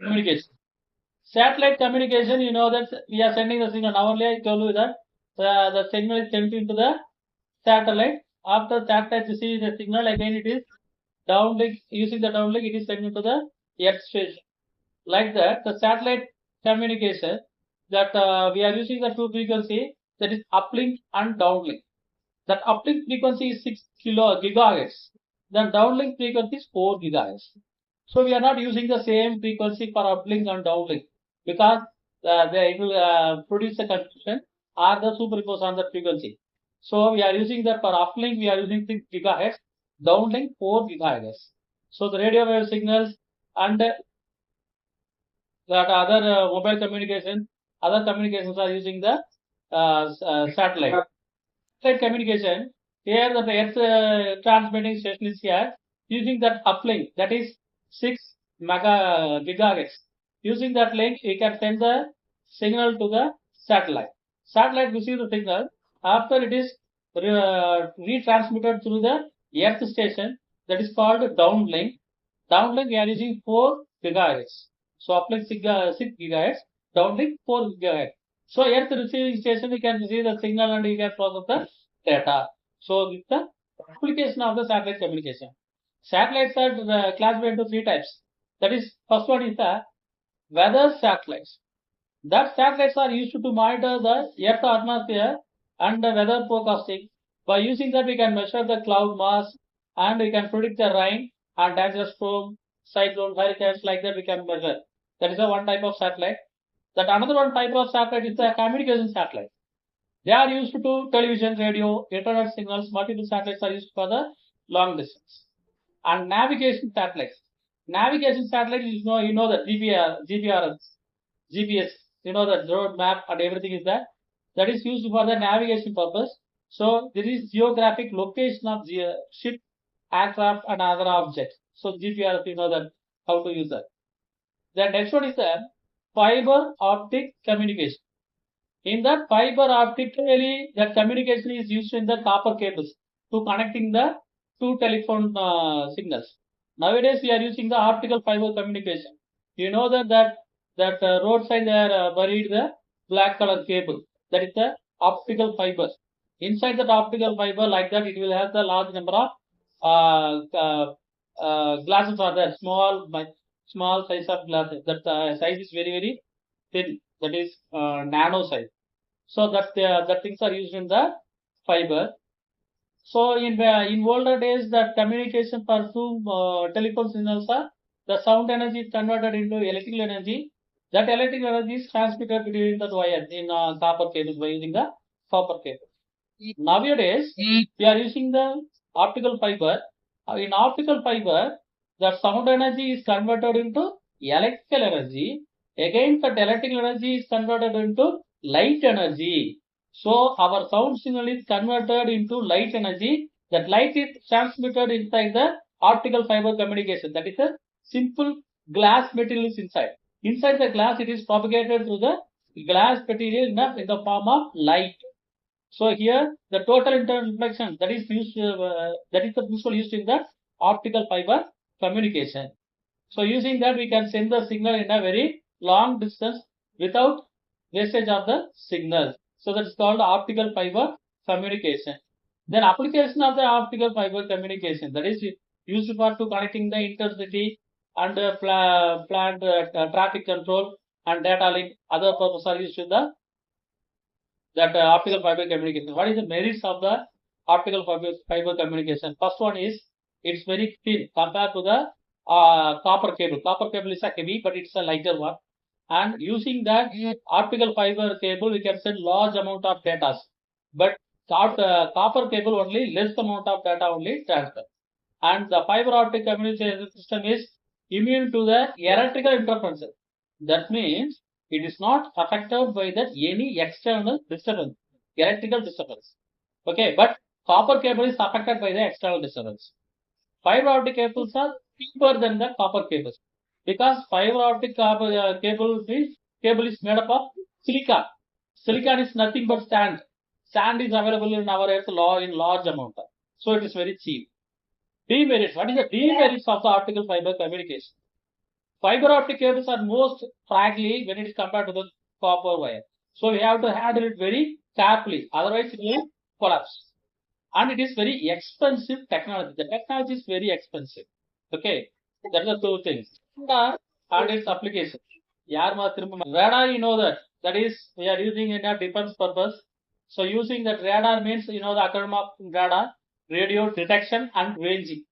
communication. Satellite communication, you know that we are sending the signal. Now only I told you that the signal is sent into the satellite. After satellite receives the signal, again it is downlink. Using the downlink, it is sent into the Earth station. Like that, the satellite communication that we are using the two frequency, that is uplink and downlink. That uplink frequency is 6 gigahertz. The downlink frequency is 4 gigahertz. So we are not using the same frequency for uplink and downlink because it will produce a confusion or the superimpose on the frequency. So we are using that for uplink, we are using 6 gigahertz, downlink 4 gigahertz. So the radio wave signals and that other mobile communication, other communications are using the satellite. Satellite communication, here the Earth transmitting station is here using that uplink, that is 6 gigahertz. Using that link, we can send the signal to the satellite. Satellite receives the signal. After it is retransmitted through the Earth station, that is called downlink. Downlink we are using 4 gigahertz. So uplink 6 gigahertz, downlink 4 gigahertz. So Earth receiving station, we can receive the signal and we can process the data. So it's the application of the satellite communication. Satellites are classified into 3 types. That is, first one is the weather satellites. That satellites are used to monitor the Earth atmosphere and the weather forecasting. By using that, we can measure the cloud mass and we can predict the rain and dangerous storm, cyclone, hurricanes, like that we can measure. That is a one type of satellite. That another one type of satellite is the communication satellite. They are used to television, radio, internet signals. Multiple satellites are used for the long distance. And navigation satellites. Navigation satellite, you know that GPRS, GPS, you know that road map and everything is there. That is used for the navigation purpose. So there is geographic location of ship, aircraft and other objects. So GPRS, you know that how to use that. The next one is the fiber optic communication. In that fiber optically, that communication is used in the copper cables to connecting the two telephone signals. Nowadays, we are using the optical fiber communication. You know that roadside they are buried the black color cable. That is the optical fiber. Inside that optical fiber, like that, it will have the large number of glasses are there, small size of glasses. That size is very thin. That is nano size. So that things are used in the fiber. So in older days, the communication for two telephone signals are the sound energy is converted into electrical energy. That electrical energy is transmitted between the wires in copper cables by using the copper cable. Nowadays, we are using the optical fiber. In optical fiber, the sound energy is converted into electrical energy. Again, that electrical energy is converted into light energy. So our sound signal is converted into light energy. That light is transmitted inside the optical fiber communication. That is a simple glass material is inside. Inside the glass, it is propagated through the glass material in the form of light. So here the total internal reflection that is used that is the principle used in the optical fiber communication. So using that we can send the signal in a very long distance without wastage of the signal. So that is called optical fiber communication. Then application of the optical fiber communication, that is used for to connecting the intercity and planned traffic control and data link. Other purposes are used in the optical fiber communication. What is the merits of the optical fiber communication? First one is it's very thin compared to the copper cable. Copper cable is a heavy, but it's a lighter one. And using that optical fiber cable, we can send large amount of data. But copper cable only less amount of data only transfer. And the fiber optic communication system is immune to the electrical interference. That means it is not affected by that any external disturbance, electrical disturbance. Okay, but copper cable is affected by the external disturbance. Fiber optic cables are cheaper than the copper cables because fiber optic cable is made up of silicon. Silicon is nothing but sand. Sand is available in our earth in large amount, so it is very cheap. Demerits. What is the demerits of the optical fiber communication? Fiber optic cables are most fragile when it is compared to the copper wire. So we have to handle it very carefully, otherwise it will collapse. And it is very expensive technology. The technology is very expensive. Okay, that are the two things. And its application. Radar, you know that is we are using in a defense purpose. So using that radar means the acronym of radar, radio detection and ranging.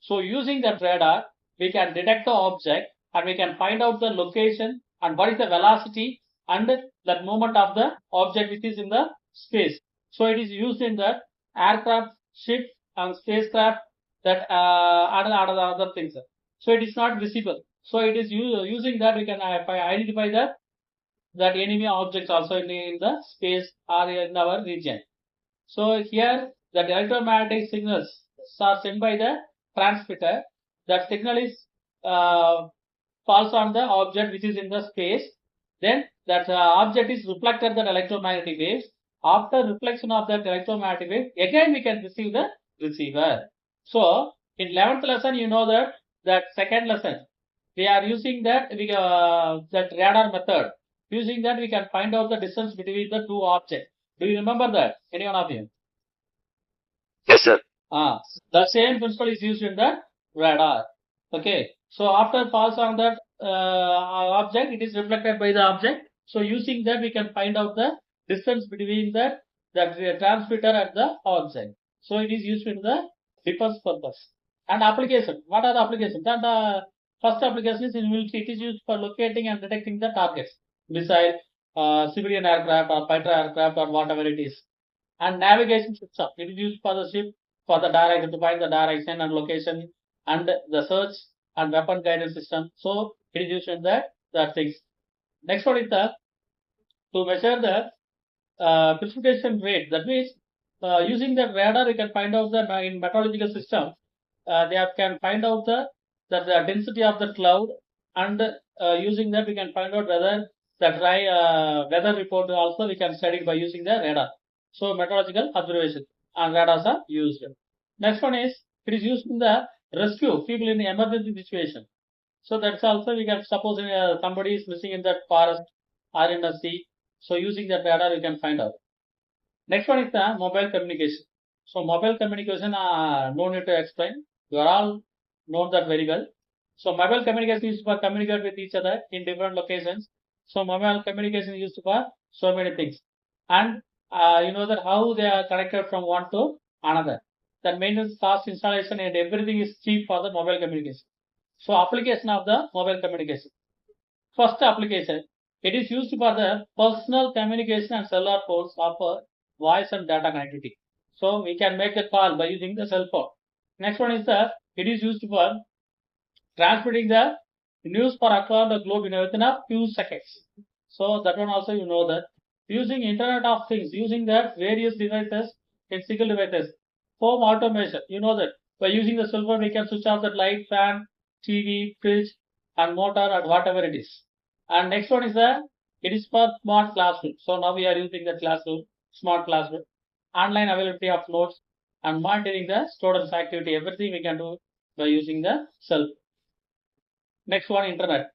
So using that radar, we can detect the object and we can find out the location and what is the velocity and the movement of the object which is in the space. So it is used in the aircraft, ship and spacecraft that other things. So it is not visible. So it is using that we can identify that enemy objects also in the space or in our region. So here the electromagnetic signals are sent by the transmitter. That signal is falls on the object which is in the space. Then that object is reflected the electromagnetic waves. After reflection of that electromagnetic wave, again we can receive the receiver. So in 11th lesson, you know that second lesson we are using that that radar method. Using that we can find out the distance between the two objects. Do you remember that? Any one of you? Yes, sir. The same principle is used in the radar. Okay. So after pass on that object, it is reflected by the object. So using that, we can find out the distance between the transmitter and the object. So it is used in the defense purpose. And application. What are the applications? And the first application is in military. It is used for locating and detecting the targets, missile, civilian aircraft or fighter aircraft or whatever it is. And navigation system. It is used for the ship for the direction to find the direction and location and the search and weapon guidance system. So it is used in the things. Next one is to measure the precipitation rate. That means using the radar, we can find out the in meteorological system. They can find out the density of the cloud, and using that we can find out whether the dry weather report also we can study by using the radar. So meteorological observation and radars are used. Next one is it is used in the rescue people in the emergency situation. So that's also we can suppose somebody is missing in that forest or in the sea. So using that radar we can find out. Next one is the mobile communication. So mobile communication, no need to explain. You are all know that very well. So mobile communication is for communicate with each other in different locations. So mobile communication is used for so many things. And you know that how they are connected from one to another. That maintenance cost, installation and everything is cheap for the mobile communication. So application of the mobile communication. First application, it is used for the personal communication and cellular phones offer voice and data connectivity. So we can make a call by using the cell phone. Next one is it is used for transmitting the news for across the globe within a few seconds. So that one also you know that. Using Internet of Things, using that various devices in single devices. Home automation, you know that. By using the cell phone, we can switch off the light, fan, TV, fridge, and motor, and whatever it is. And next one is it is for smart classroom. So now we are using the classroom, smart classroom, online availability of notes, and monitoring the students' activity. Everything we can do by using the cell phone. Next one, internet.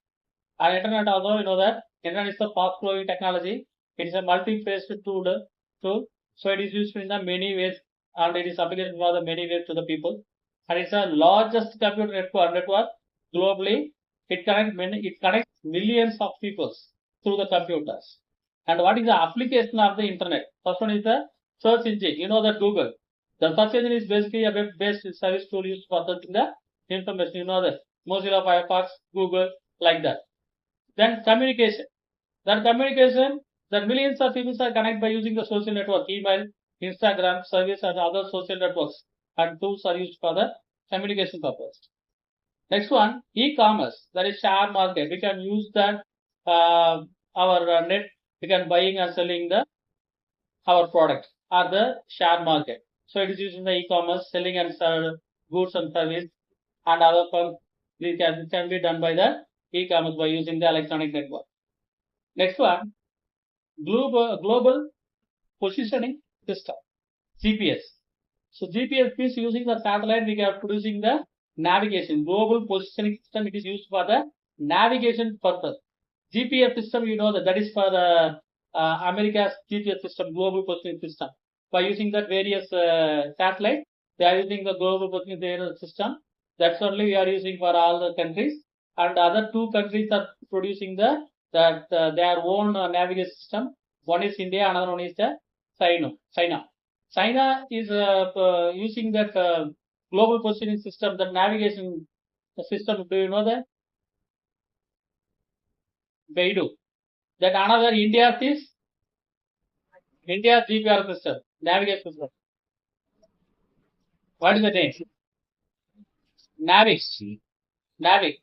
And internet also, you know that internet is the fast flowing technology. It is a multi-phased tool. So it is used in the many ways and it is applicable for the many ways to the people. And it's the largest computer network globally. It connects millions of people through the computers. And what is the application of the internet? First one is the search engine. You know that Google. The search engine is basically a web-based service tool used for searching the information. You know that Mozilla Firefox, Google, like that. Then communication. That communication, that millions of people are connected by using the social network, email, Instagram, service, and other social networks. And tools are used for the communication purpose. Next one, e-commerce. That is share market. We can use that our net. We can buying and selling our products or the share market. So it is using the e-commerce, selling and goods and service, and other forms. It can be done by the e-commerce by using the electronic network. Next one, global positioning system, GPS. So GPS is using the satellite. We are producing the navigation, global positioning system. It is used for the navigation purpose. GPS system, you know that is for the America's GPS system, global positioning system. By using that various satellites, they are using the global positioning system. That's only we are using for all the countries. And other two countries are producing their own navigation system. One is India, another one is China. China is using that global positioning system, the navigation system. Do you know that? Beidou. That another India's GPR system, navigation system. What is the name? Navic. Navic.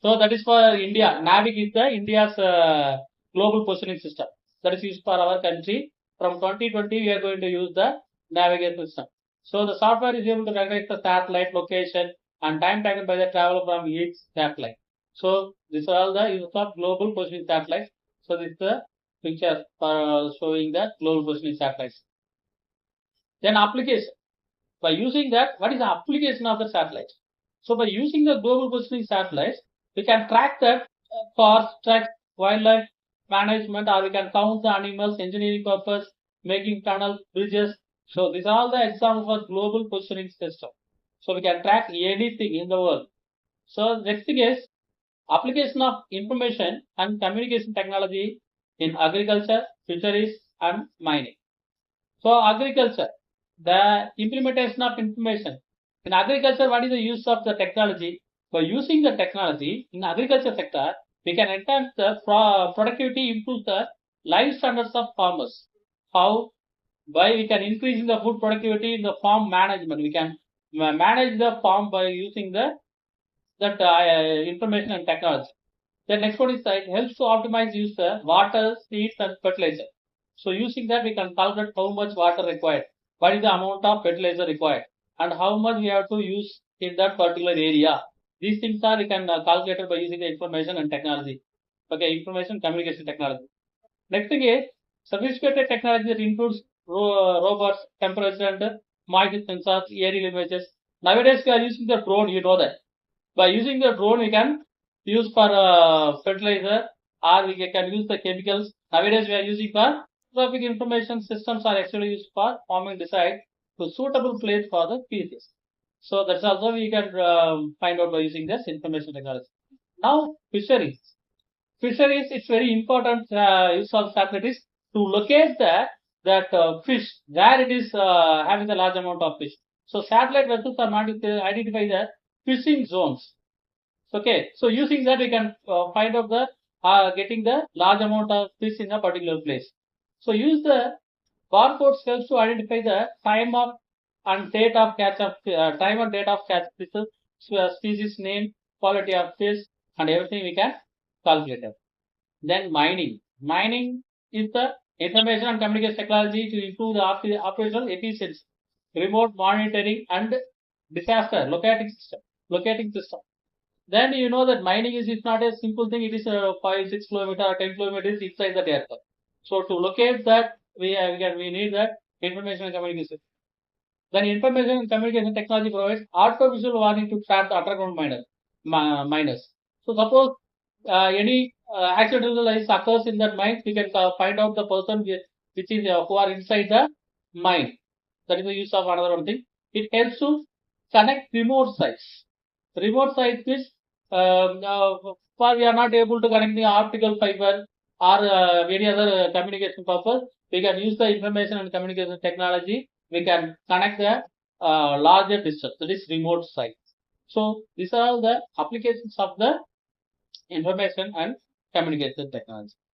So that is for India. Navic is the India's global positioning system. That is used for our country. From 2020, we are going to use the navigation system. So the software is able to recognize the satellite location and time taken by the traveler from each satellite. So these are all the use of global positioning satellites. So this is the picture showing the global positioning satellites. Then application. By using that, what is the application of the satellite? So by using the global positioning satellites, we can track that cost, track wildlife management, or we can count the animals, engineering purpose, making tunnels, bridges. So these are all the examples of global positioning system. So we can track anything in the world. So next thing is application of information and communication technology in agriculture, fisheries, and mining. So agriculture, the implementation of information. In agriculture, what is the use of the technology? By using the technology in agriculture sector, we can enhance the productivity, improve the life standards of farmers. How? By we can increase the food productivity in the farm management. We can manage the farm by using that information and technology. The next one is that it helps to optimize use the water, seeds, and fertilizer. So using that, we can calculate how much water required, what is the amount of fertilizer required, and how much we have to use in that particular area. These things are we can calculate by using the information and technology. Okay, information communication technology. Next thing is sophisticated technology that includes robots, temperature and moisture sensors, aerial images. Nowadays we are using the drone. You know that. By using the drone, we can use for fertilizer, or we can use the chemicals. Nowadays we are using for traffic information systems are actually used for farming decide to suitable place for the species. So that's also we can find out by using this information technology. Now fisheries. Fisheries, it's very important use of satellites to locate that fish where it is having a large amount of fish. So satellite vessels are not to identify the fishing zones. Okay, so using that we can find out the getting the large amount of fish in a particular place. So use the barcodes helps to identify the time of and date of catch of time and date of catch fishes, species name, quality of fish, and everything we can calculate it. Then mining. Mining is the information and communication technology to improve the operational efficiency, remote monitoring, and disaster locating system. Then you know that mining is not a simple thing. It is 5, 6 kilometer or 10 kilometers inside the aircraft. So to locate that, we need that information and communication. Then information and communication technology provides auto-visual warning to trap the underground miners. So suppose any accidental occurs in that mine, we can find out the person which is who are inside the mine. That is the use of another one thing. It helps to connect remote sites. Remote sites is for we are not able to connect the optical fiber or any other communication purpose. We can use the information and communication technology. We can connect the larger distance, that is remote sites. So these are all the applications of the information and communication technology.